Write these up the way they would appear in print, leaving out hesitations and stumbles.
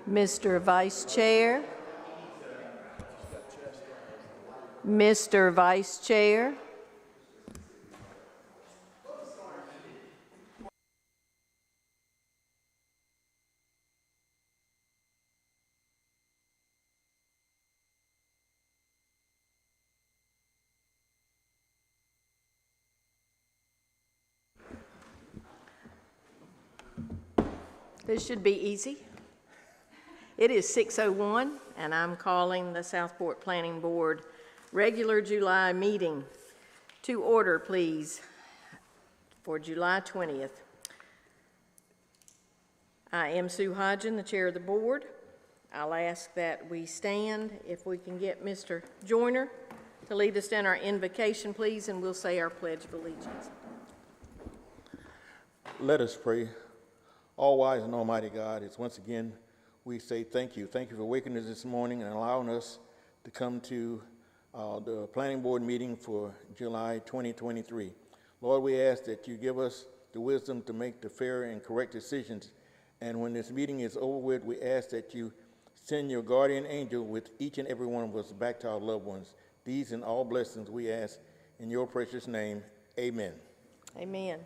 Mr. Vice Chair. Mr. Vice Chair. This should be easy. It is 6:01, and I'm calling the Southport Planning Board regular July meeting to order, please, for July 20th. I am Sue Hodgen, the chair of the board. I'll ask that we stand. If we can get Mr. Joyner to lead us in our invocation, please, and we'll say our Pledge of Allegiance. Let us pray. All wise and almighty God, it's once again we say thank you. Thank you for waking us this morning and allowing us to come to the planning board meeting for July 2023. Lord, we ask that you give us the wisdom to make the fair and correct decisions. And when this meeting is over with, we ask that you send your guardian angel with each and every one of us back to our loved ones. These and all blessings we ask in your precious name. Amen. Amen.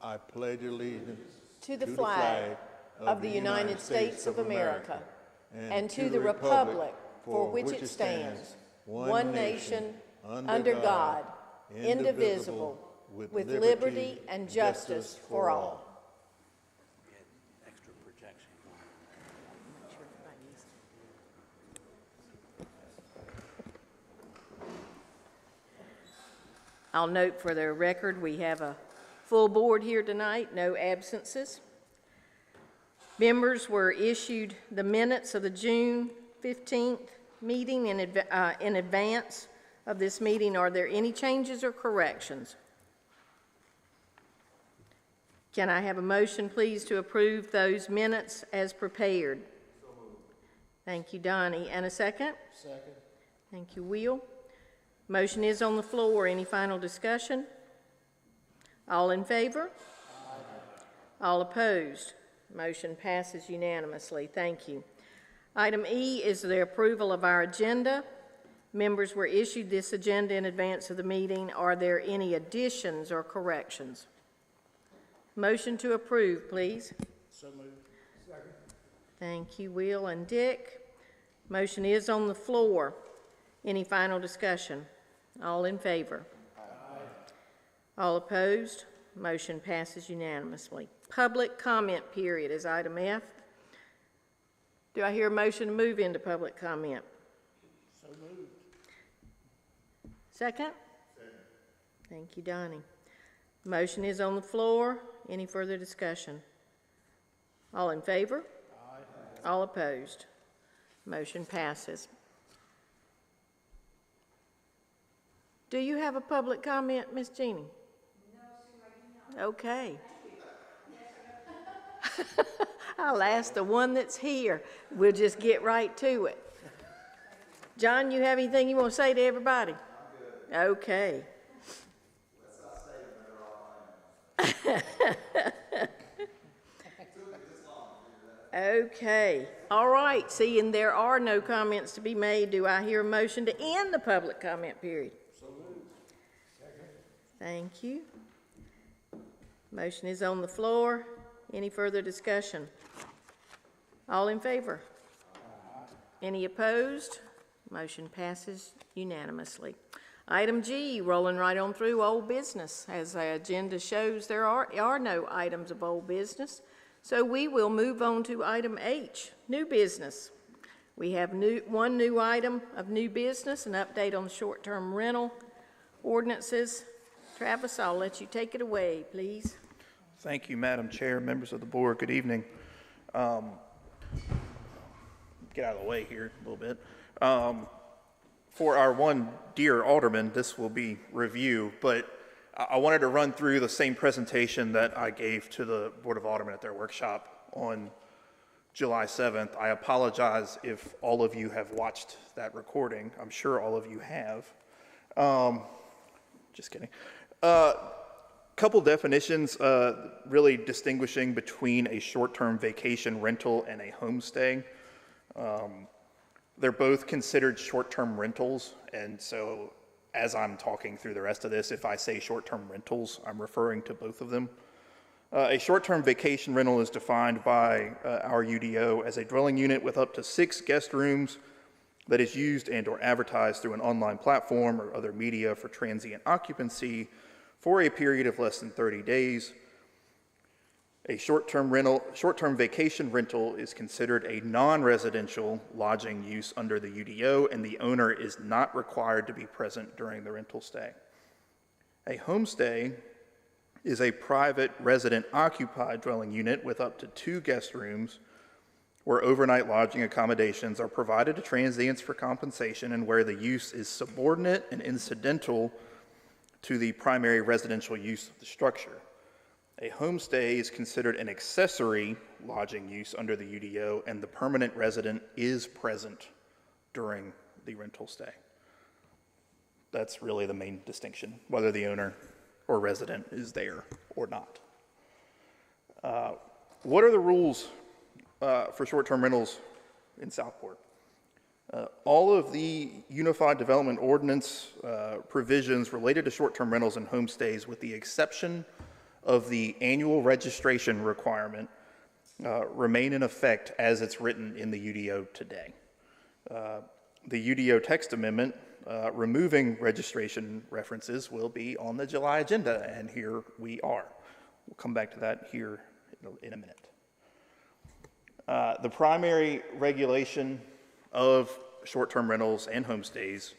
I pledge allegiance to the flag of the United States of America and to the republic for which it stands, one nation, under God, indivisible, with liberty and justice for all. Extra projection. I'll note for the record we have a full board here tonight, no absences. Members were issued the minutes of the June 15th meeting in advance of this meeting. Are there any changes or corrections? Can I have a motion, please, to approve those minutes as prepared? So moved. Thank you, Donnie. And a second? Second. Thank you, Will. Motion is on the floor. Any final discussion? All in favor? Aye. All opposed? Motion passes unanimously. Thank you. Item E is the approval of our agenda. Members were issued this agenda in advance of the meeting. Are there any additions or corrections? Motion to approve, please. So moved. Second. Thank you, Will and Dick. Motion is on the floor. Any final discussion? All in favor? Aye. All opposed? Motion passes unanimously. Public comment period is item F. Do I hear a motion to move into public comment? So moved. Second? Second. Thank you, Donnie. Motion is on the floor. Any further discussion? All in favor? Aye. All opposed? Motion passes. Do you have a public comment, Ms. Jeannie? No, sir, I do not. Okay. I'll ask the one that's here. We'll just get right to it. John, you have anything you want to say to everybody? I'm good. Okay. Okay. All right. Seeing there are no comments to be made, do I hear a motion to end the public comment period? So moved. Second. Thank you. Motion is on the floor. Any further discussion? All in favor? Aye. Any opposed? Motion passes unanimously. Item G, rolling right on through old business. As the agenda shows, there are no items of old business. So we will move on to item H, new business. We have one new item of new business, an update on the short-term rental ordinances. Travis, I'll let you take it away, please. Thank you, Madam Chair, members of the board. Good evening. Get out of the way here a little bit. For our one dear alderman, this will be review, but I wanted to run through the same presentation that I gave to the Board of Aldermen at their workshop on July 7th. I apologize if all of you have watched that recording. I'm sure all of you have. Just kidding. Couple definitions really distinguishing between a short-term vacation rental and a homestay. They're both considered short-term rentals, and so as I'm talking through the rest of this, if I say short-term rentals, I'm referring to both of them. A short-term vacation rental is defined by our UDO as a dwelling unit with up to 6 guest rooms that is used and or advertised through an online platform or other media for transient occupancy for a period of less than 30 days. A short-term vacation rental is considered a non-residential lodging use under the UDO, and the owner is not required to be present during the rental stay. A homestay is a private resident occupied dwelling unit with up to 2 guest rooms where overnight lodging accommodations are provided to transients for compensation and where the use is subordinate and incidental to the primary residential use of the structure. A homestay is considered an accessory lodging use under the UDO, and the permanent resident is present during the rental stay. That's really the main distinction, whether the owner or resident is there or not. What are the rules for short-term rentals in Southport? All of the Unified Development Ordinance provisions related to short-term rentals and homestays, with the exception of the annual registration requirement, remain in effect as it's written in the UDO today. The UDO text amendment removing registration references will be on the July agenda, and here we are. We'll come back to that here in a minute. The primary regulation of short-term rentals and homestays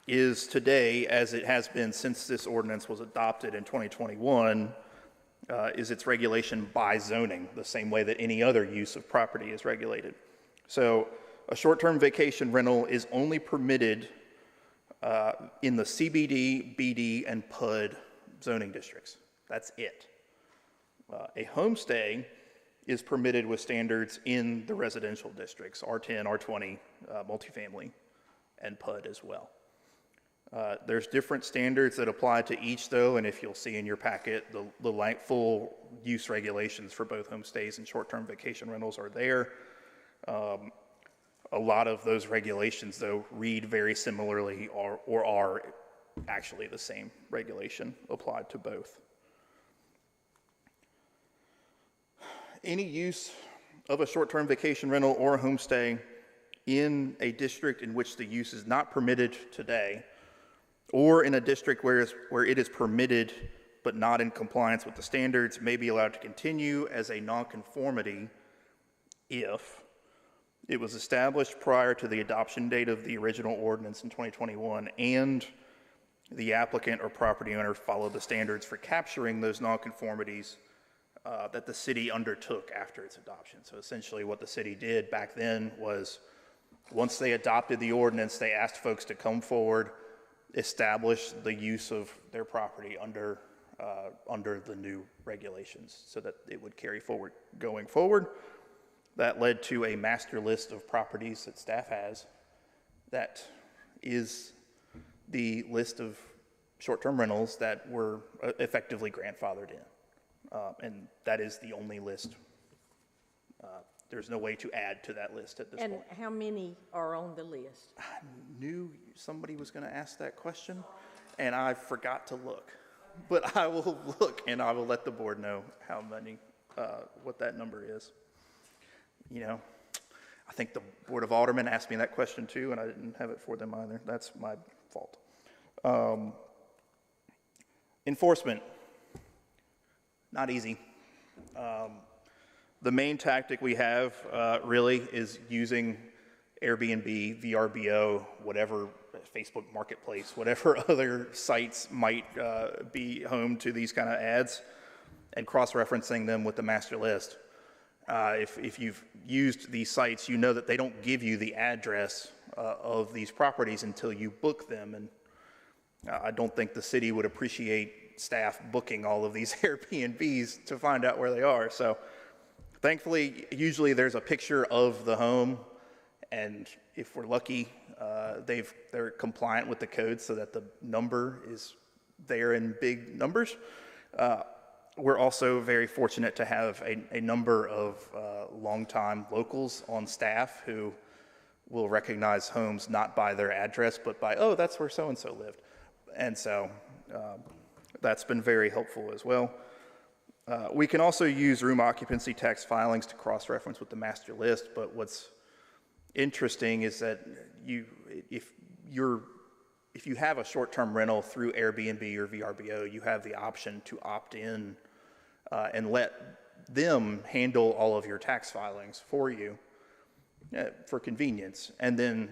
is today, as it has been since this ordinance was adopted in 2021, is its regulation by zoning, the same way that any other use of property is regulated. So a short-term vacation rental is only permitted in the CBD, BD, and PUD zoning districts. That's it. A homestay is permitted with standards in the residential districts, R10, R20, multifamily, and PUD as well. There's different standards that apply to each, though, and if you'll see in your packet, the full use regulations for both homestays and short-term vacation rentals are there. A lot of those regulations, though, read very similarly or are actually the same regulation applied to both. Any use of a short-term vacation rental or a homestay in a district in which the use is not permitted today, or in a district where it is permitted but not in compliance with the standards, may be allowed to continue as a nonconformity if it was established prior to the adoption date of the original ordinance in 2021 and the applicant or property owner followed the standards for capturing those nonconformities that the city undertook after its adoption. So essentially what the city did back then was, once they adopted the ordinance, they asked folks to come forward, establish the use of their property under the new regulations so that it would carry forward going forward. That led to a master list of properties that staff has. That is the list of short-term rentals that were effectively grandfathered in. And that is the only list. There's no way to add to that list at this point. And how many are on the list? I knew somebody was going to ask that question, and I forgot to look. But I will look, and I will let the board know how many, what that number is. You know, I think the Board of Aldermen asked me that question too, and I didn't have it for them either. That's my fault. Enforcement. Not easy. The main tactic we have really is using Airbnb, VRBO, whatever, Facebook Marketplace, whatever other sites might be home to these kind of ads, and cross-referencing them with the master list. If you've used these sites, you know that they don't give you the address of these properties until you book them, and I don't think the city would appreciate staff booking all of these Airbnbs to find out where they are. So thankfully, usually there's a picture of the home, and if we're lucky, they're compliant with the code so that the number is there in big numbers. We're also very fortunate to have a number of longtime locals on staff who will recognize homes not by their address, but by, oh, that's where so-and-so lived. And so that's been very helpful as well. We can also use room occupancy tax filings to cross-reference with the master list, but what's interesting is that if you have a short-term rental through Airbnb or VRBO, you have the option to opt in and let them handle all of your tax filings for you for convenience. And then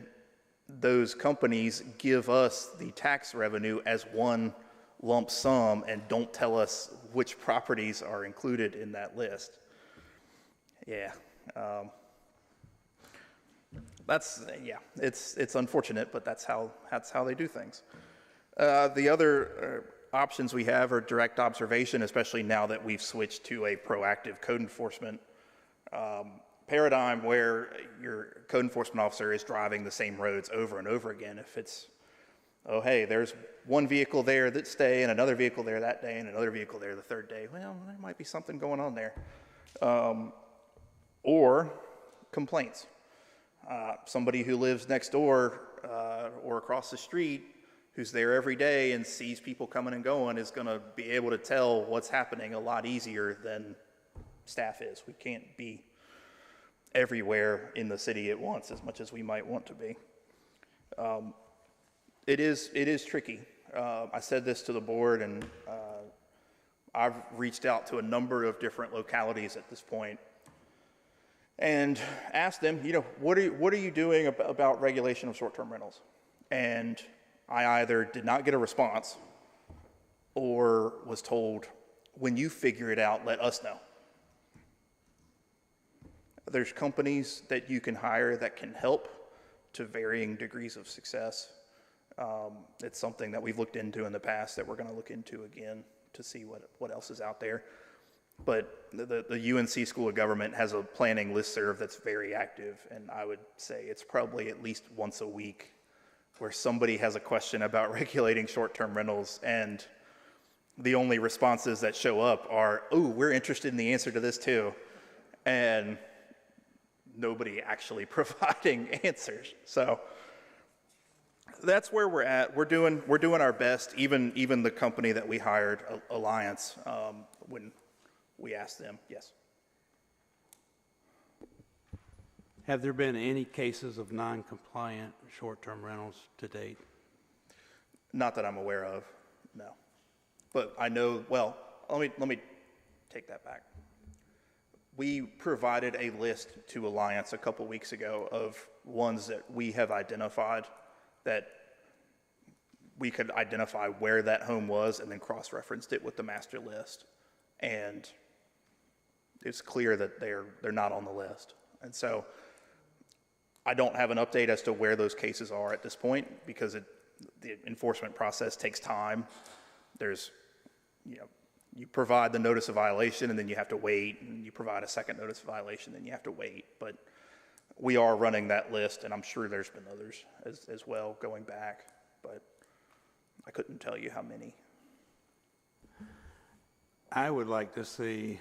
those companies give us the tax revenue as one lump sum and don't tell us which properties are included in that list. Yeah. It's unfortunate, but that's how they do things. The other options we have are direct observation, especially now that we've switched to a proactive code enforcement paradigm where your code enforcement officer is driving the same roads over and over again. If it's, oh, hey, there's one vehicle there that day and another vehicle there that day and another vehicle there the third day, well, there might be something going on there. Or complaints. Somebody who lives next door or across the street who's there every day and sees people coming and going is going to be able to tell what's happening a lot easier than staff is. We can't be everywhere in the city at once as much as we might want to be. It is tricky. I said this to the board, and I've reached out to a number of different localities at this point and asked them, what are you doing about regulation of short-term rentals? And I either did not get a response or was told, when you figure it out, let us know. There's companies that you can hire that can help to varying degrees of success. It's something that we've looked into in the past that we're going to look into again to see what else is out there. But the UNC School of Government has a planning listserv that's very active, and I would say it's probably at least once a week where somebody has a question about regulating short-term rentals, and the only responses that show up are, oh, we're interested in the answer to this too, and nobody actually providing answers. So that's where we're at. We're doing our best. Even the company that we hired, Alliance, when we asked them, yes. Have there been any cases of non-compliant short-term rentals to date? Not that I'm aware of, no. But I know, well, let me take that back. We provided a list to Alliance a couple weeks ago of ones that we have identified that we could identify where that home was and then cross-referenced it with the master list. And it's clear that they're not on the list. And so I don't have an update as to where those cases are at this point because the enforcement process takes time. There's, you provide the notice of violation and then you have to wait, and you provide a second notice of violation, then you have to wait. But we are running that list, and I'm sure there's been others as well going back, but I couldn't tell you how many. I would like to see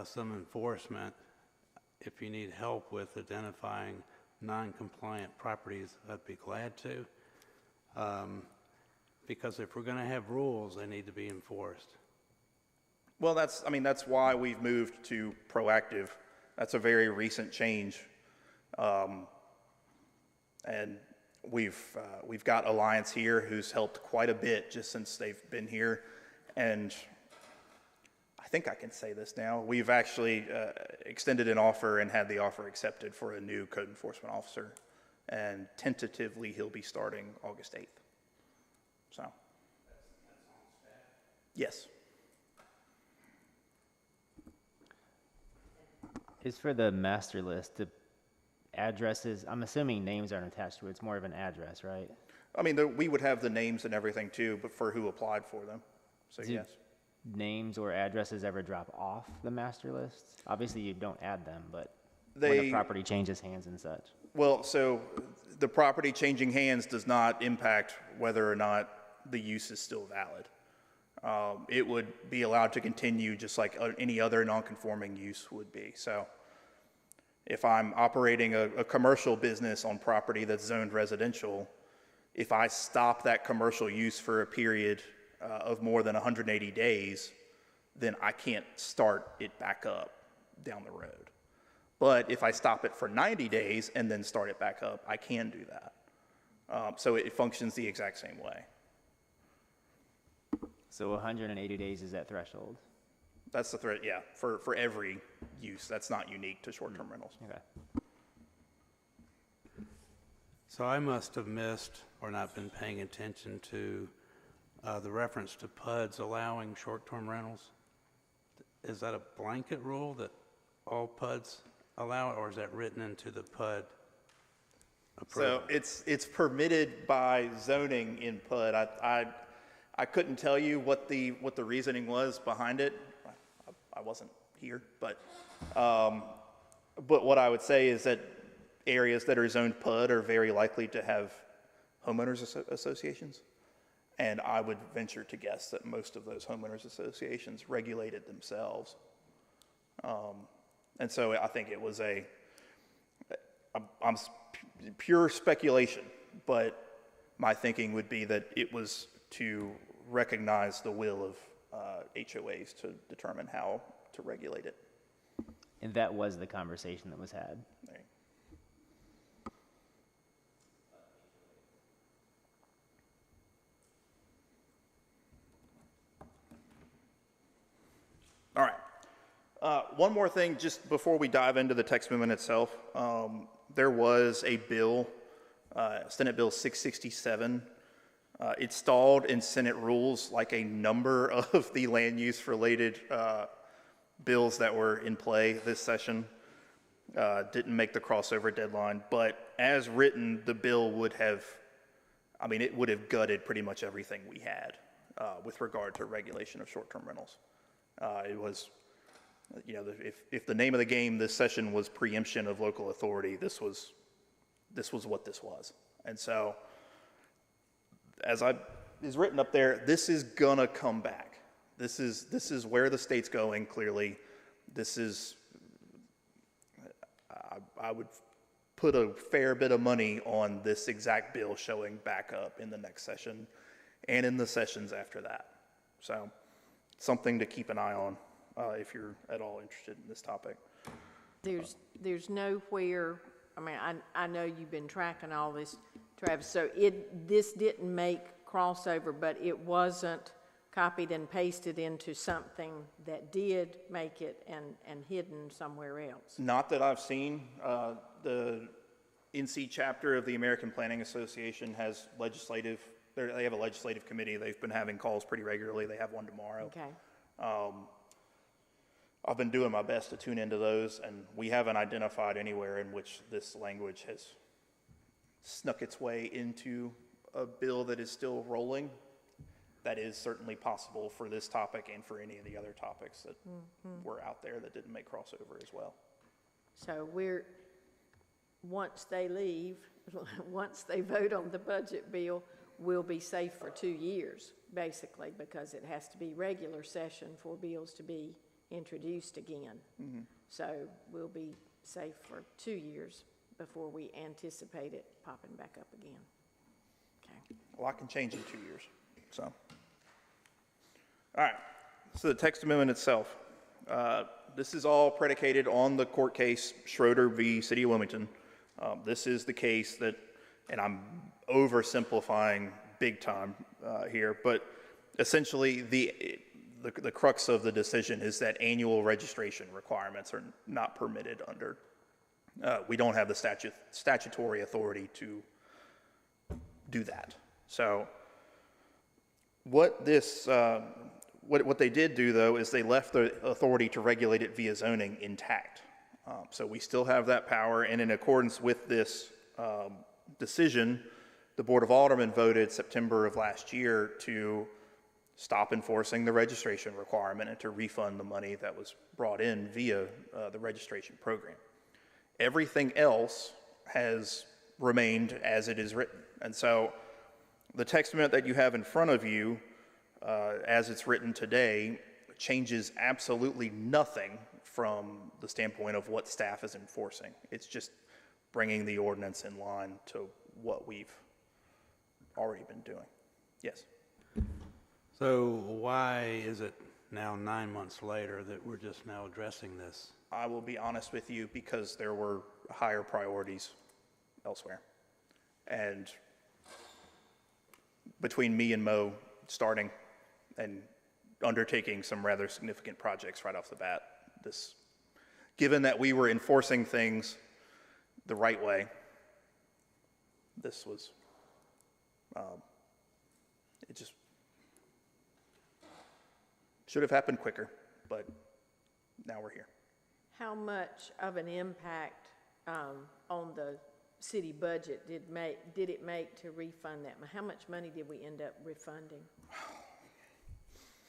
some enforcement. If you need help with identifying non-compliant properties, I'd be glad to. Because if we're going to have rules, they need to be enforced. Well, that's why we've moved to proactive. That's a very recent change. And we've got Alliance here who's helped quite a bit just since they've been here. And I think I can say this now. We've actually extended an offer and had the offer accepted for a new code enforcement officer. And tentatively, he'll be starting August 8th. So, yes. Is for the master list, the addresses, I'm assuming names aren't attached to it. It's more of an address, right? I mean, we would have the names and everything too, but for who applied for them. So, yes. Names or addresses ever drop off the master list? Obviously, you don't add them, but when the property changes hands and such. Well, so the property changing hands does not impact whether or not the use is still valid. it would be allowed to continue just like any other non-conforming use would be. So if I'm operating a commercial business on property that's zoned residential, if I stop that commercial use for a period of more than 180 days, then I can't start it back up down the road. But if I stop it for 90 days and then start it back up, I can do that. So it functions the exact same way. So 180 days is that threshold? That's the threat, yeah, for every use. That's not unique to short-term rentals. Okay. So I must have missed or not been paying attention to the reference to PUDs allowing short-term rentals. Is that a blanket rule that all PUDs allow it, or is that written into the PUD approval? So it's permitted by zoning in PUD. I couldn't tell you what the reasoning was behind it. I wasn't here, but what I would say is that areas that are zoned PUD are very likely to have homeowners associations, and I would venture to guess that most of those homeowners associations regulate it themselves. And so I think it was I'm pure speculation, but my thinking would be that it was to recognize the will of HOAs to determine how to regulate it. And that was the conversation that was had. There. All right. One more thing, just before we dive into the text amendment itself. There was a bill, Senate Bill 667. It stalled in Senate rules like a number of the land use related bills that were in play this session. Didn't make the crossover deadline, but as written, the bill would have, it would have gutted pretty much everything we had with regard to regulation of short-term rentals. It was, if the name of the game this session was preemption of local authority, this was what this was. And so, as is written up there, this is gonna come back. This is where the state's going, clearly. This is, I would put a fair bit of money on this exact bill showing back up in the next session and in the sessions after that. So, something to keep an eye on if you're at all interested in this topic. There's nowhere, I know you've been tracking all this, Travis, so this didn't make crossover, but it wasn't copied and pasted into something that did make it and hidden somewhere else. Not that I've seen. The NC chapter of the American Planning Association has they have a legislative committee. They've been having calls pretty regularly. They have one tomorrow. Okay. I've been doing my best to tune into those, and we haven't identified anywhere in which this language has snuck its way into a bill that is still rolling. That is certainly possible for this topic and for any of the other topics that were out there that didn't make crossover as well. So once they leave, once they vote on the budget bill, we'll be safe for 2 years, basically, because it has to be regular session for bills to be introduced again. Mm-hmm. So we'll be safe for 2 years before we anticipate it popping back up again. Okay. A lot can change in 2 years. So, all right. So the text amendment itself. This is all predicated on the court case Schroeder v. City of Wilmington. This is the case that, and I'm oversimplifying big time here, but essentially the crux of the decision is that annual registration requirements are not permitted under. We don't have the statutory authority to do that. So what they did do, though, is they left the authority to regulate it via zoning intact. So we still have that power, and in accordance with this decision, the Board of Aldermen voted September of last year to stop enforcing the registration requirement and to refund the money that was brought in via the registration program. Everything else has remained as it is written. And so the text amendment that you have in front of you as it's written today, changes absolutely nothing from the standpoint of what staff is enforcing. It's just bringing the ordinance in line to what we've already been doing. Yes? So why is it now 9 months later that we're just now addressing this? I will be honest with you, because there were higher priorities elsewhere. And between me and Mo starting and undertaking some rather significant projects right off the bat, given that we were enforcing things the right way, this was, it just should have happened quicker, but now we're here. How much of an impact on the city budget did it make to refund that? How much money did we end up refunding?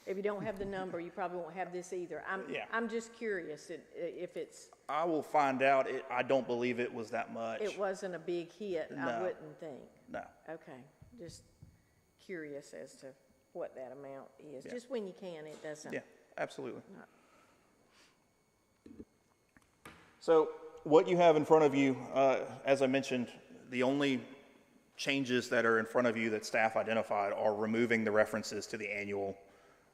If you don't have the number, you probably won't have this either. I'm just curious if it's... I will find out. I don't believe it was that much. It wasn't a big hit, No. I wouldn't think. No. Okay, just curious as to what that amount is. Yeah. Just when you can, it doesn't... Yeah, absolutely. Not- So what you have in front of you, as I mentioned, the only changes that are in front of you that staff identified are removing the references to the annual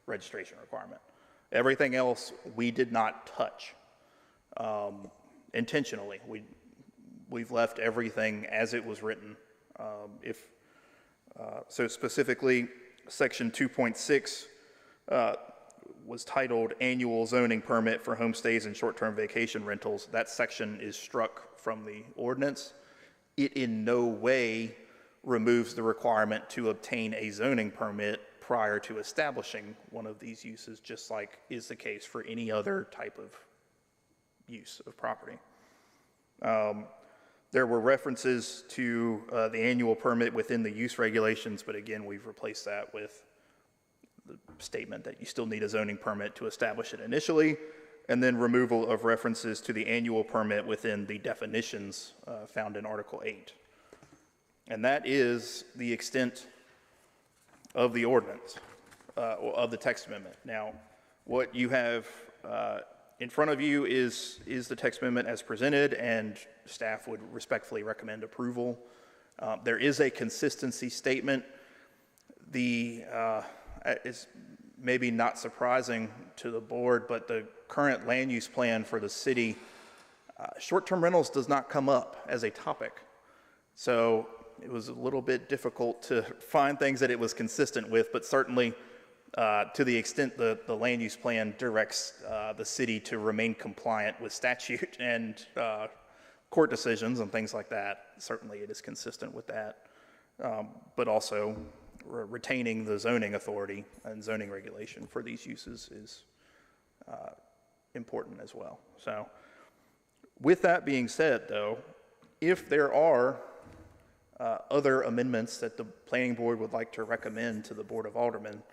registration requirement. Everything else we did not touch intentionally. We've left everything as it was written. So specifically, section 2.6 was titled Annual Zoning Permit for Homestays and Short-Term Vacation Rentals. That section is struck from the ordinance. It in no way removes the requirement to obtain a zoning permit prior to establishing one of these uses, just like is the case for any other type of use of property. There were references to the annual permit within the use regulations, but again, we've replaced that with the statement that you still need a zoning permit to establish it initially, and then removal of references to the annual permit within the definitions found in Article 8. And that is the extent of the ordinance, or of the text amendment. Now, what you have in front of you is the text amendment as presented, and staff would respectfully recommend approval. There is a consistency statement. It's maybe not surprising to the board, but the current land use plan for the city, short-term rentals does not come up as a topic. So it was a little bit difficult to find things that it was consistent with, but certainly to the extent the land use plan directs the city to remain compliant with statute and court decisions and things like that, certainly it is consistent with that. But also retaining the zoning authority and zoning regulation for these uses is important as well. So with that being said, though, if there are other amendments that the planning board would like to recommend to the Board of Aldermen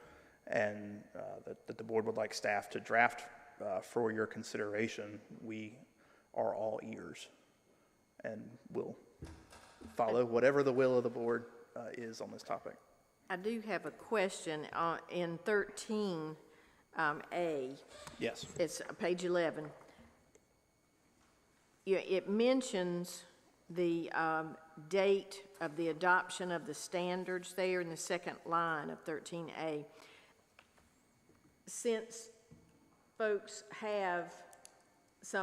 and that the board would like staff to draft for your consideration, we are all ears and will follow whatever the will of the board is on this topic. I do have a question in 13A. Yes. It's page 11. It mentions the date of the adoption of the standards there in the second line of 13A. Since some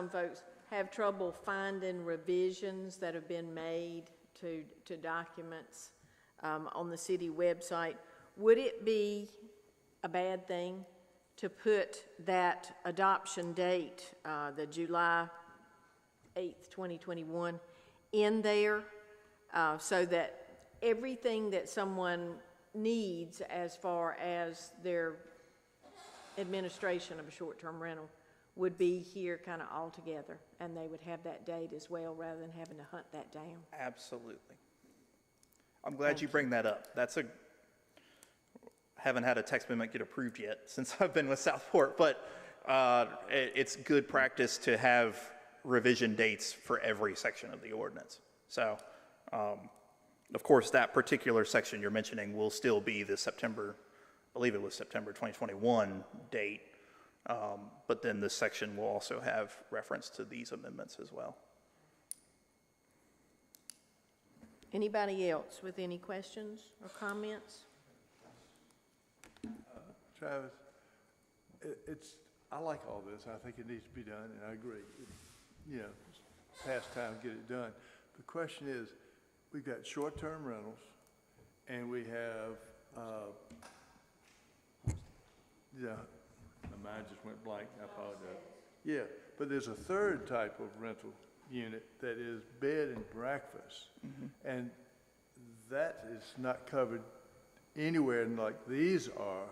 folks have trouble finding revisions that have been made to documents on the city website, would it be a bad thing to put that adoption date, the July 8th, 2021, in there so that everything that someone needs as far as their administration of a short-term rental would be here kind of all together, and they would have that date as well rather than having to hunt that down? Absolutely. I'm glad you bring that up. Haven't had a text amendment get approved yet since I've been with Southport, but it's good practice to have revision dates for every section of the ordinance. So, of course, that particular section you're mentioning will still be the September believe it was September 2021 date. But then this section will also have reference to these amendments as well. Anybody else with any questions or comments? Travis, I like all this. I think it needs to be done, and I agree. It's past time to get it done. The question is, we've got short-term rentals, and we have, my mind just went blank. I apologize. Yeah, but there's a third type of rental unit that is bed and breakfast, and that is not covered anywhere like these are.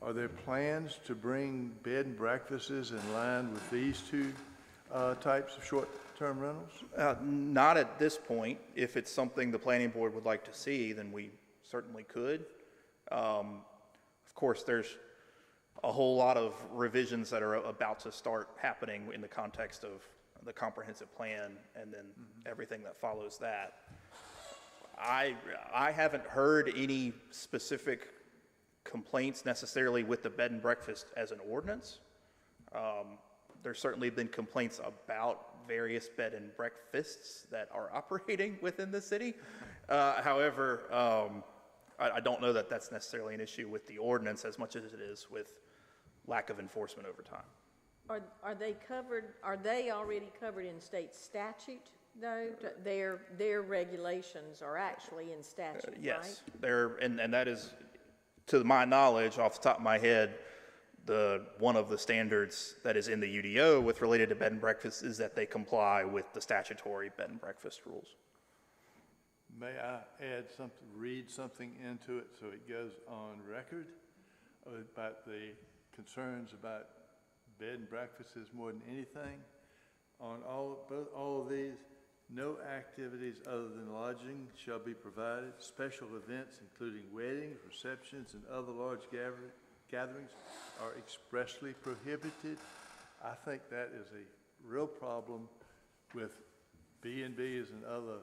Are there plans to bring bed and breakfasts in line with these two types of short-term rentals? Not at this point. If it's something the planning board would like to see, then we certainly could. Of course, there's a whole lot of revisions that are about to start happening in the context of the comprehensive plan and then everything that follows that. I haven't heard any specific complaints necessarily with the bed and breakfast as an ordinance. There's certainly been complaints about various bed and breakfasts that are operating within the city. However, I don't know that that's necessarily an issue with the ordinance as much as it is with lack of enforcement over time. Are they covered, are they already covered in state statute, though? Their regulations are actually in statute, right? Yes, and that is, to my knowledge, off the top of my head, one of the standards that is in the UDO with related to bed and breakfast is that they comply with the statutory bed and breakfast rules. May I read something into it so it goes on record about the concerns about bed and breakfasts more than anything? On all of these, no activities other than lodging shall be provided. Special events, including weddings, receptions, and other large gatherings are expressly prohibited. I think that is a real problem with B&Bs and other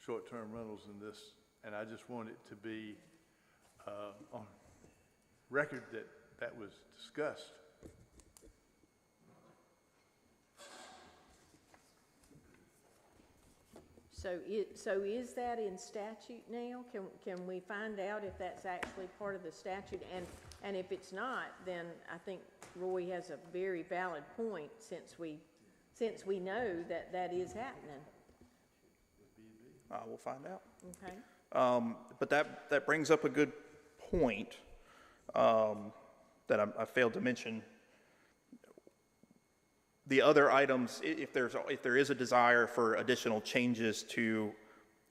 short-term rentals in this, and I just want it to be on record that was discussed. So is that in statute now? Can we find out if that's actually part of the statute? And if it's not, then I think Roy has a very valid point since we know that is happening. We'll find out. Okay. But that brings up a good point that I failed to mention. The other items, if there is a desire for additional changes to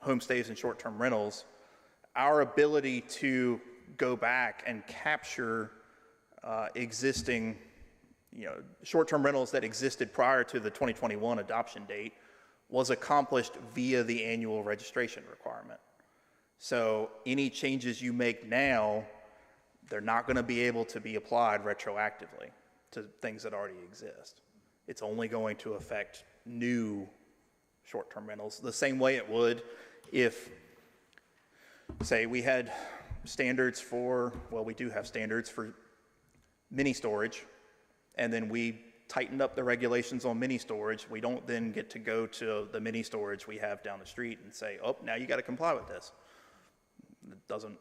homestays and short-term rentals, our ability to go back and capture existing, short-term rentals that existed prior to the 2021 adoption date was accomplished via the annual registration requirement. So any changes you make now, they're not going to be able to be applied retroactively to things that already exist. It's only going to affect new short-term rentals the same way it would if, say, we had standards for, well, we do have standards for mini storage, and then we tightened up the regulations on mini storage. We don't then get to go to the mini storage we have down the street and say, oh, now you got to comply with this. It doesn't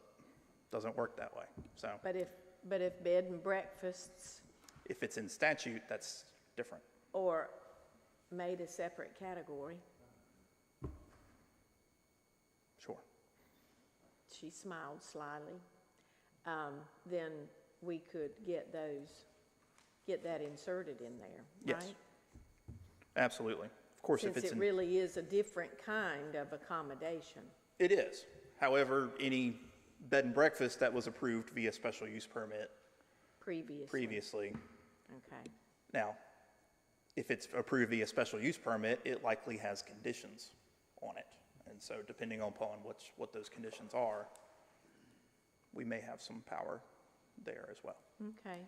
work that way. So, but if bed and breakfasts, if it's in statute, that's different. Or made a separate category. Sure. She smiled slyly. Then we could get that inserted in there, Yes. right? Absolutely. Of course, Since if it's it really is a different kind of accommodation. It is. However, any bed and breakfast that was approved via special use permit previously. Okay. Now, if it's approved via special use permit, it likely has conditions on it. And so depending upon what those conditions are, we may have some power there as well. Okay.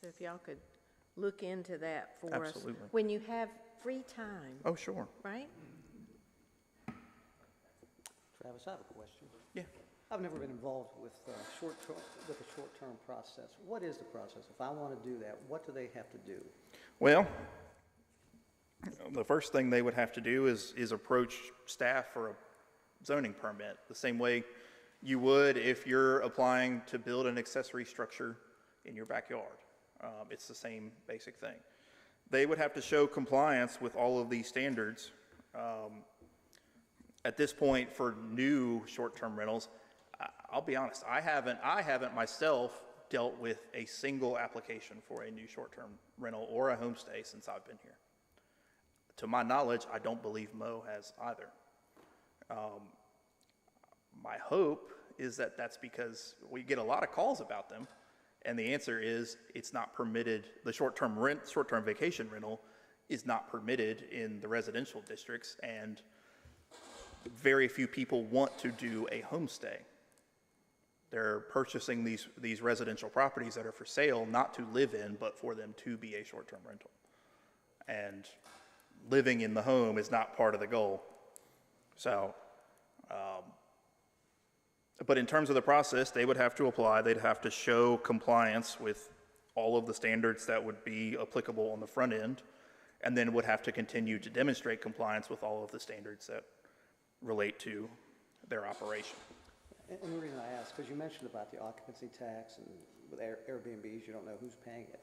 So if y'all could look into that for us. Absolutely. When you have free time, Oh, sure. right? Travis, I have a question. Yeah. I've never been involved with the short-term process. What is the process? If I want to do that, what do they have to do? Well, the first thing they would have to do is approach staff for a zoning permit, the same way you would if you're applying to build an accessory structure in your backyard. It's the same basic thing. They would have to show compliance with all of these standards. At this point, for new short-term rentals, I'll be honest, I haven't myself dealt with a single application for a new short-term rental or a homestay since I've been here. To my knowledge, I don't believe Mo has either. My hope is that that's because we get a lot of calls about them, and the answer is it's not permitted. The short-term vacation rental is not permitted in the residential districts, and very few people want to do a homestay. They're purchasing these residential properties that are for sale, not to live in, but for them to be a short-term rental. And living in the home is not part of the goal. So, but in terms of the process, they would have to apply. They'd have to show compliance with all of the standards that would be applicable on the front end, and then would have to continue to demonstrate compliance with all of the standards that relate to their operation. And the reason I ask, because you mentioned about the occupancy tax, and with Airbnbs, you don't know who's paying it.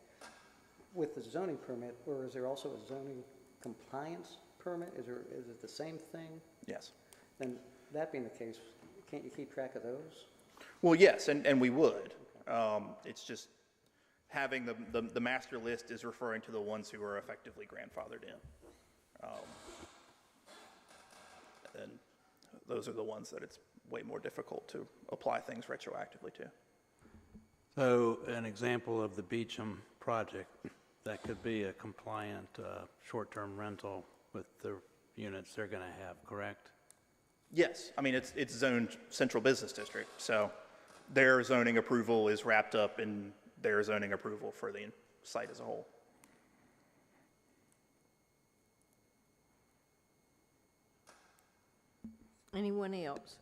With the zoning permit, or is there also a zoning compliance permit? Is it the same thing? Yes. Then that being the case, can't you keep track of those? Well, yes, and we would. It's just having the master list is referring to the ones who are effectively grandfathered in. And those are the ones that it's way more difficult to apply things retroactively to. So an example of the Beecham project, that could be a compliant short-term rental with the units they're going to have, correct? Yes, I mean, it's zoned central business district, so their zoning approval is wrapped up in their zoning approval for the site as a whole. Anyone else?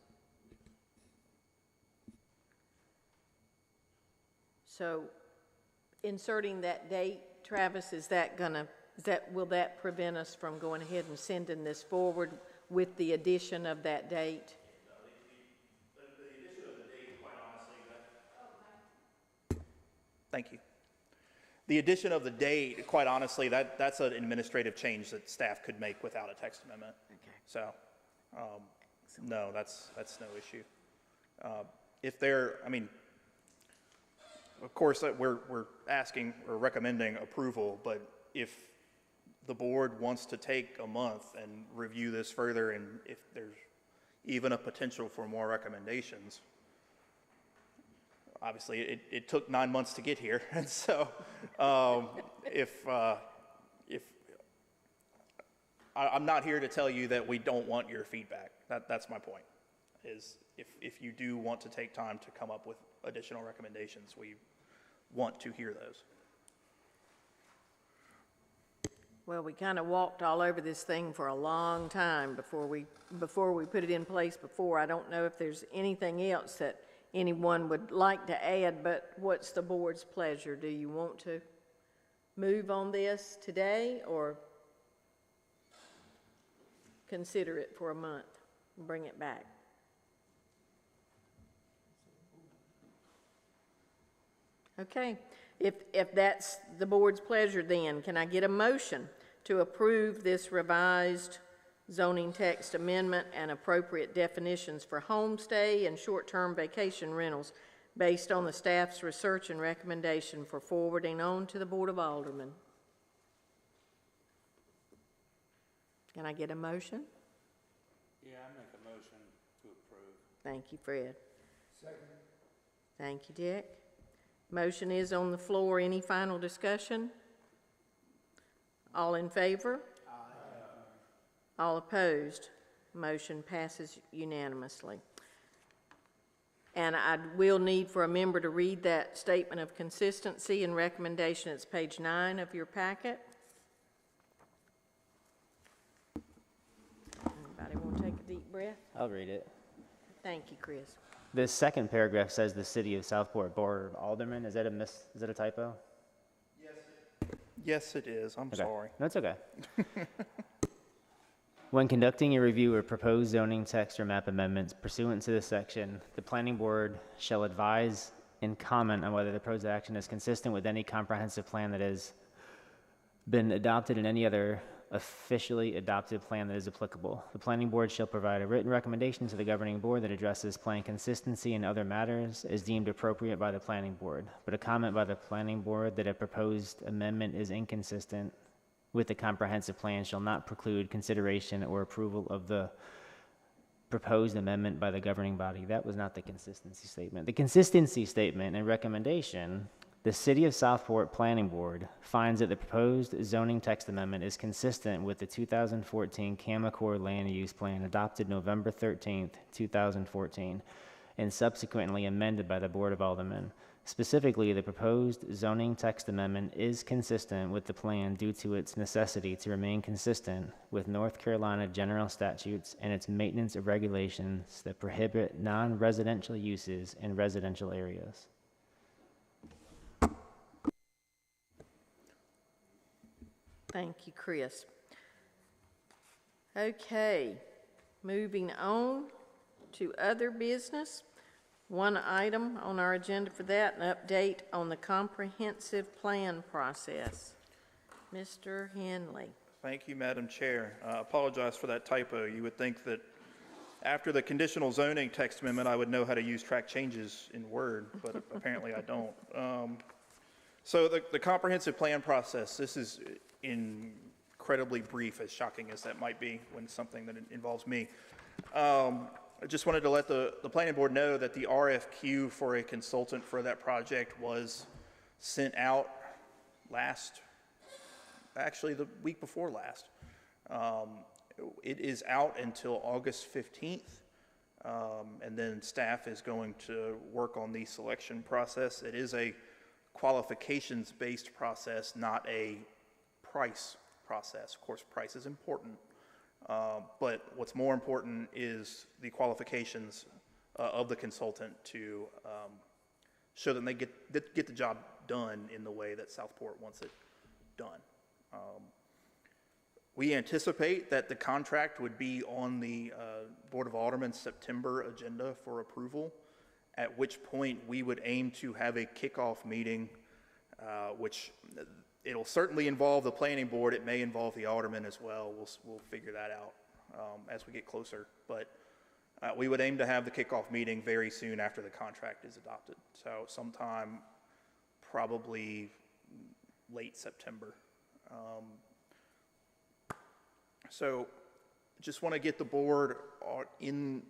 So inserting that date, Travis, will that prevent us from going ahead and sending this forward with the addition of that date? The addition of the date, quite honestly, thank you. The addition of the date, quite honestly, that's an administrative change that staff could make without a text amendment. Okay. So, no, that's no issue. If they're, I mean, of course, we're asking or recommending approval, but if the board wants to take a month and review this further, and if there's even a potential for more recommendations, obviously it took 9 months to get here, and so if I'm not here to tell you that we don't want your feedback. That's my point, is if you do want to take time to come up with additional recommendations, we want to hear those. Well, we kind of walked all over this thing for a long time before we put it in place before. I don't know if there's anything else that anyone would like to add, but what's the board's pleasure? Do you want to move on this today, or consider it for a month and bring it back? Okay, if that's the board's pleasure, then can I get a motion to approve this revised zoning text amendment and appropriate definitions for homestay and short-term vacation rentals based on the staff's research and recommendation for forwarding on to the Board of Aldermen? Can I get a motion? Yeah, I make a motion to approve. Thank you, Fred. Second. Thank you, Dick. Motion is on the floor. Any final discussion? All in favor? Aye. All opposed? Motion passes unanimously. And I will need for a member to read that statement of consistency and recommendation. It's page 9 of your packet. Anybody want to take a deep breath? I'll read it. Thank you, Chris. This second paragraph says the City of Southport Board of Aldermen. Is that a typo? Yes, it is. I'm Okay. sorry. No, it's okay. When conducting a review of proposed zoning text or map amendments pursuant to this section, the planning board shall advise and comment on whether the proposed action is consistent with any comprehensive plan that has been adopted and any other officially adopted plan that is applicable. The planning board shall provide a written recommendation to the governing board that addresses plan consistency and other matters as deemed appropriate by the planning board. But a comment by the planning board that a proposed amendment is inconsistent with the comprehensive plan shall not preclude consideration or approval of the proposed amendment by the governing body. That was not the consistency statement. The consistency statement and recommendation: the City of Southport Planning Board finds that the proposed zoning text amendment is consistent with the 2014 Camacor Land Use Plan adopted November 13th, 2014, and subsequently amended by the Board of Aldermen. Specifically, the proposed zoning text amendment is consistent with the plan due to its necessity to remain consistent with North Carolina general statutes and its maintenance of regulations that prohibit non-residential uses in residential areas. Thank you, Chris. Okay, moving on to other business. One item on our agenda for that, an update on the comprehensive plan process. Mr. Henley. Thank you, Madam Chair. I apologize for that typo. You would think that after the conditional zoning text amendment, I would know how to use track changes in Word, but apparently I don't. So the comprehensive plan process, this is incredibly brief, as shocking as that might be when it's something that involves me. I just wanted to let the planning board know that the RFQ for a consultant for that project was sent out actually the week before last. It is out until August 15th, and then staff is going to work on the selection process. It is a qualifications-based process, not a price process. Of course, price is important. But what's more important is the qualifications of the consultant to show that they get the job done in the way that Southport wants it done. We anticipate that the contract would be on the Board of Aldermen's September agenda for approval, at which point we would aim to have a kickoff meeting, which it'll certainly involve the planning board. It may involve the aldermen as well. We'll figure that out as we get closer. But we would aim to have the kickoff meeting very soon after the contract is adopted. So sometime probably late September. So just want to get the board in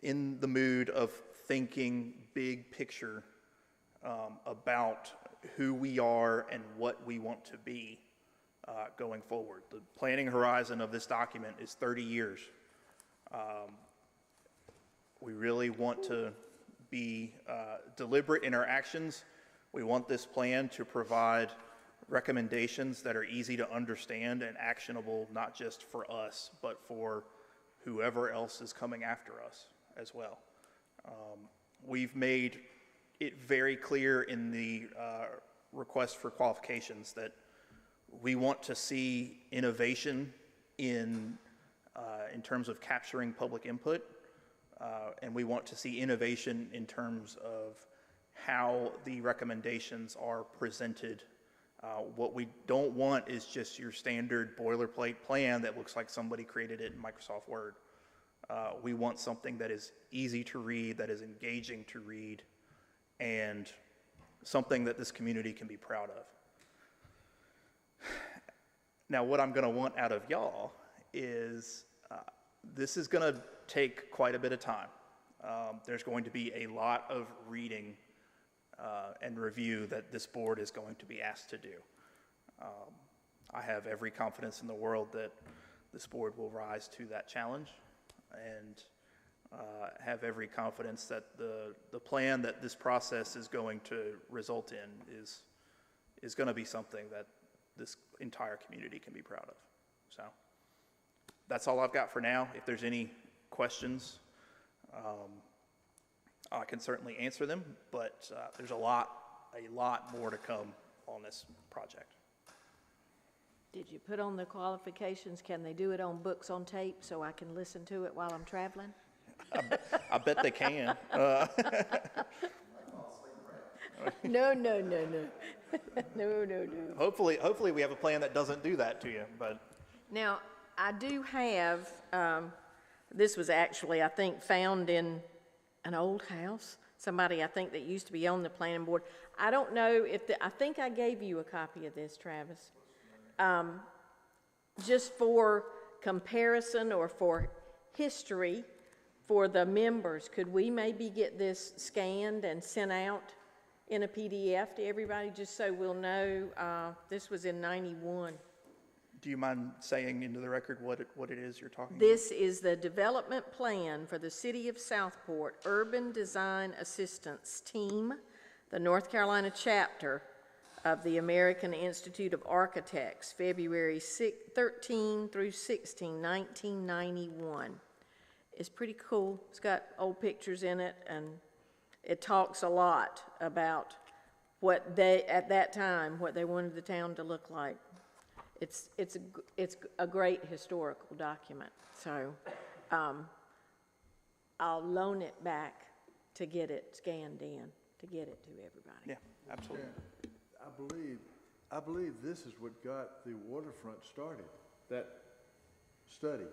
the mood of thinking big picture about who we are and what we want to be going forward. The planning horizon of this document is 30 years. We really want to be deliberate in our actions. We want this plan to provide recommendations that are easy to understand and actionable, not just for us, but for whoever else is coming after us as well. We've made it very clear in the request for qualifications that we want to see innovation in terms of capturing public input, and we want to see innovation in terms of how the recommendations are presented. What we don't want is just your standard boilerplate plan that looks like somebody created it in Microsoft Word. We want something that is easy to read, that is engaging to read, and something that this community can be proud of. Now, what I'm going to want out of y'all is this is going to take quite a bit of time. There's going to be a lot of reading and review that this board is going to be asked to do. I have every confidence in the world that this board will rise to that challenge, and have every confidence that the plan that this process is going to result in is going to be something that this entire community can be proud of. So that's all I've got for now. If there's any questions, I can certainly answer them, but there's a lot more to come on this project. Did you put on the qualifications? Can they do it on books on tape so I can listen to it while I'm traveling? I bet they can. No, no, no, no. No, no, no. Hopefully we have a plan that doesn't do that to you, but Now, I do have, this was actually, I think, found in an old house. Somebody, I think, that used to be on the planning board. I don't know if, I think I gave you a copy of this, Travis. Just for comparison or for history for the members, could we maybe get this scanned and sent out in a PDF to everybody, just so we'll know? This was in '91. do you mind saying into the record what it is you're talking about? This is the development plan for the City of Southport Urban Design Assistance Team, the North Carolina chapter of the American Institute of Architects, February 13 through 16, 1991. It's pretty cool. It's got old pictures in it, and it talks a lot about what they, at that time, what they wanted the town to look like. It's a great historical document, so I'll loan it back to get it scanned in, to get it to everybody. Yeah, absolutely. I believe this is what got the waterfront started, that study.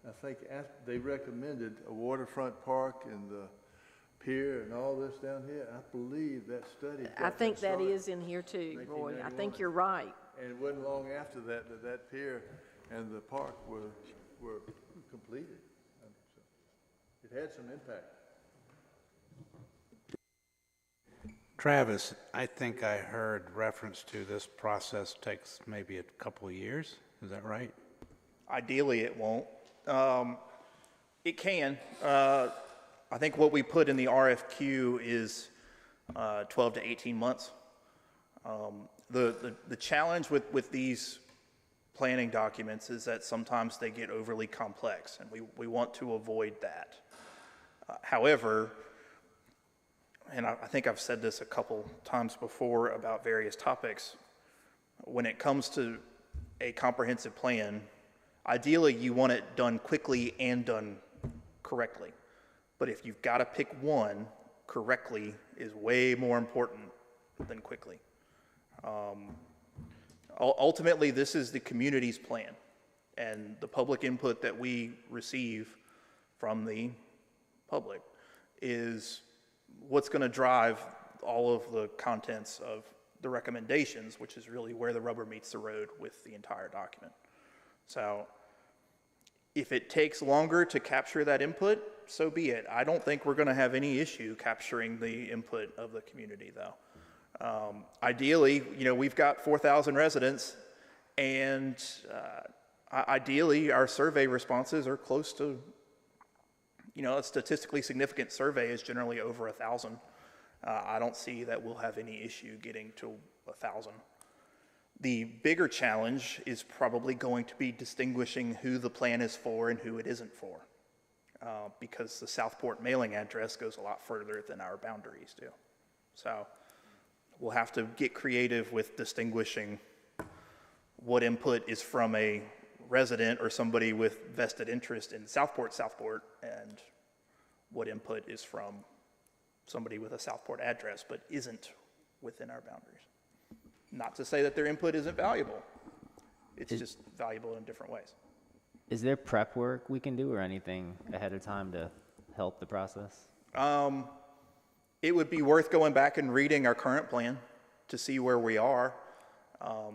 I think they recommended a waterfront park and the pier and all this down here. I believe that study got I think that started. is in here too, Roy. I 1991. think you're right. And it wasn't long after that that pier and the park were completed. So it had some impact. Travis, I think I heard reference to this process takes maybe a couple of years. Is that right? Ideally, it won't. It can. I think what we put in the RFQ is 12 to 18 months. The challenge with these planning documents is that sometimes they get overly complex, and we want to avoid that. However, and I think I've said this a couple times before about various topics, when it comes to a comprehensive plan, ideally you want it done quickly and done correctly. But if you've got to pick one, correctly is way more important than quickly. Ultimately, this is the community's plan, and the public input that we receive from the public is what's going to drive all of the contents of the recommendations, which is really where the rubber meets the road with the entire document. So if it takes longer to capture that input, so be it. I don't think we're going to have any issue capturing the input of the community, though. Ideally, we've got 4,000 residents, and ideally our survey responses are close to, a statistically significant survey is generally over 1,000. I don't see that we'll have any issue getting to 1,000. The bigger challenge is probably going to be distinguishing who the plan is for and who it isn't for, because the Southport mailing address goes a lot further than our boundaries do. So we'll have to get creative with distinguishing what input is from a resident or somebody with vested interest in Southport, and what input is from somebody with a Southport address but isn't within our boundaries. Not to say that their input isn't valuable. It's just valuable in different ways. Is there prep work we can do or anything ahead of time to help the process? It would be worth going back and reading our current plan to see where we are. I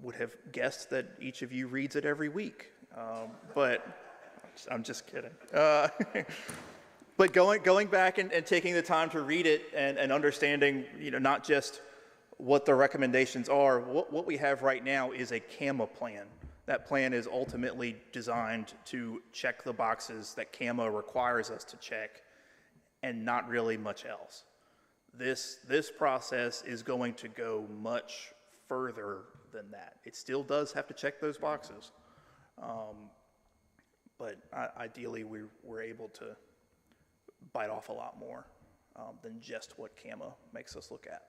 would have guessed that each of you reads it every week, but I'm just kidding. But going back and taking the time to read it and understanding, not just what the recommendations are, what we have right now is a CAMA plan. That plan is ultimately designed to check the boxes that CAMA requires us to check, and not really much else. This process is going to go much further than that. It still does have to check those boxes, but ideally we're able to bite off a lot more than just what CAMA makes us look at.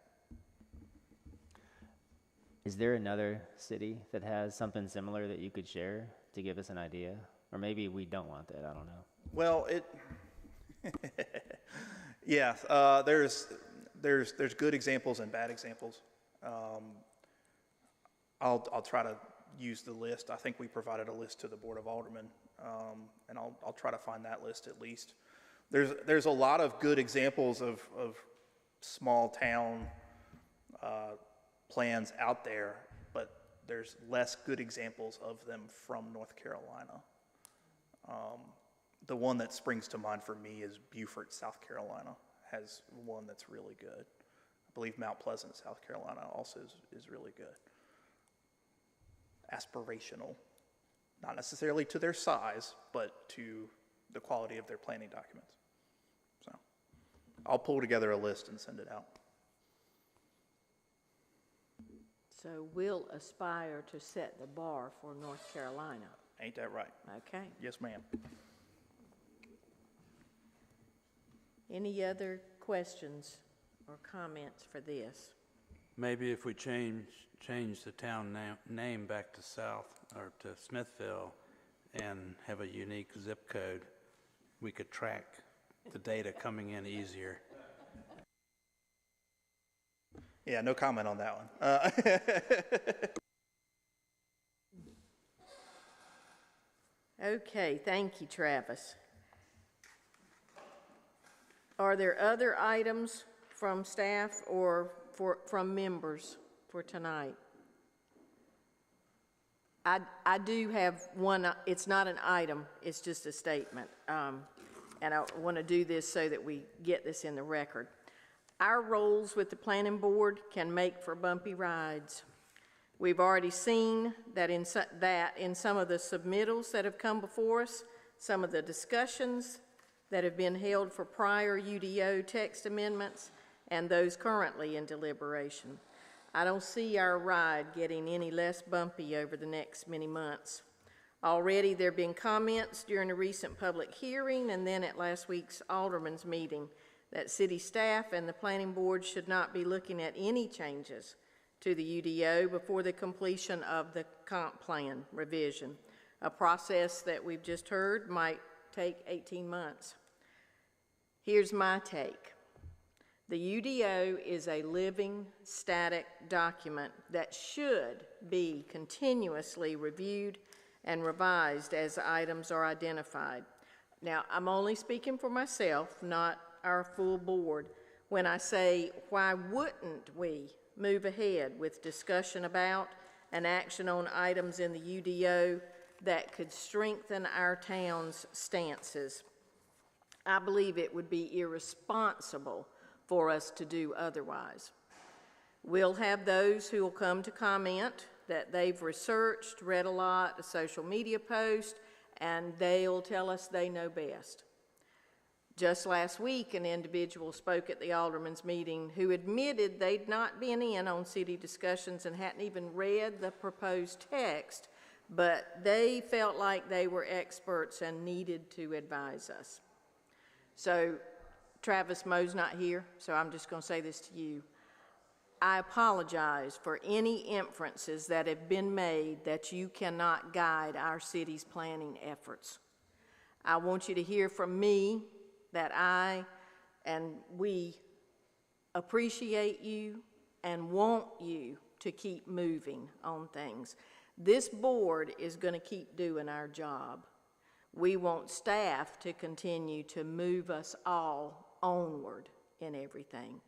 Is there another city that has something similar that you could share to give us an idea? Or maybe we don't want that, I don't know. Well, yeah, there's good examples and bad examples. I'll try to use the list. I think we provided a list to the Board of Aldermen, and I'll try to find that list at least. There's a lot of good examples of small town plans out there, but there's less good examples of them from North Carolina. The one that springs to mind for me is Beaufort, South Carolina, has one that's really good. I believe Mount Pleasant, South Carolina also is really good. Aspirational, not necessarily to their size, but to the quality of their planning documents. So I'll pull together a list and send it out. So we'll aspire to set the bar for North Carolina. Ain't that right? Okay. Yes, ma'am. Any other questions or comments for this? Maybe if we change the town name back to South or to Smithville and have a unique zip code, we could track the data coming in easier. Yeah, no comment on that one. Okay, thank you, Travis. Are there other items from staff or from members for tonight? I do have one. It's not an item, it's just a statement. And I want to do this so that we get this in the record. Our roles with the planning board can make for bumpy rides. We've already seen that in some of the submittals that have come before us, some of the discussions that have been held for prior UDO text amendments, and those currently in deliberation. I don't see our ride getting any less bumpy over the next many months. Already there have been comments during a recent public hearing and then at last week's Alderman's meeting that city staff and the planning board should not be looking at any changes to the UDO before the completion of the comp plan revision, a process that we've just heard might take 18 months. Here's my take. The UDO is a living, static document that should be continuously reviewed and revised as items are identified. Now, I'm only speaking for myself, not our full board, when I say, why wouldn't we move ahead with discussion about and action on items in the UDO that could strengthen our town's stances? I believe it would be irresponsible for us to do otherwise. We'll have those who will come to comment that they've researched, read a lot, a social media post, and they'll tell us they know best. Just last week, an individual spoke at the Alderman's meeting who admitted they'd not been in on city discussions and hadn't even read the proposed text, but they felt like they were experts and needed to advise us. So, Travis Moe's not here, so I'm just going to say this to you. I apologize for any inferences that have been made that you cannot guide our city's planning efforts. I want you to hear from me that I and we appreciate you and want you to keep moving on things. This board is going to keep doing our job. We want staff to continue to move us all onward in everything.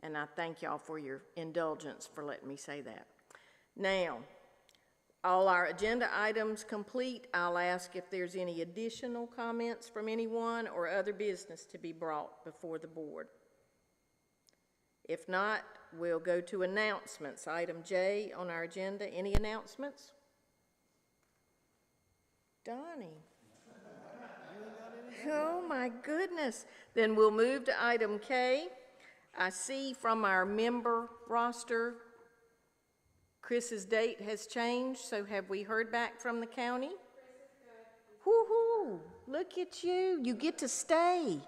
And I thank y'all for your indulgence for letting me say that. Now, all our agenda items complete. I'll ask if there's any additional comments from anyone or other business to be brought before the board. If not, we'll go to announcements. Item J on our agenda. Any announcements? Donnie. Oh my goodness. Then we'll move to item K. I see from our member roster, Chris's date has changed, so have we heard back from the county? Chris is good. Woo-hoo, look at you. You get to stay.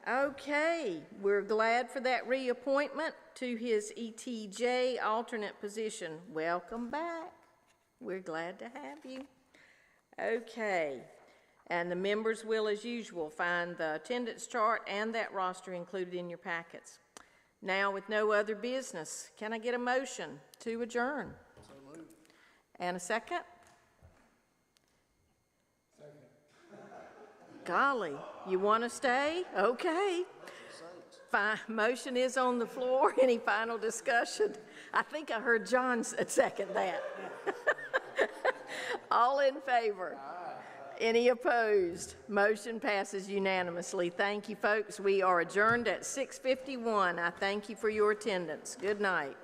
Okay, we're glad for that reappointment to his ETJ alternate position. Welcome back. We're glad to have you. Okay, and the members will, as usual, find the attendance chart and that roster included in your packets. Now, with no other business, can I get a motion to adjourn? So moved. And a second? Golly, you want to stay? Okay. Fine. Motion is on the floor. Any final discussion? I think I heard John second that. All in favor? Any opposed? Motion passes unanimously. Thank you, folks. We are adjourned at 6:51. I thank you for your attendance. Good night.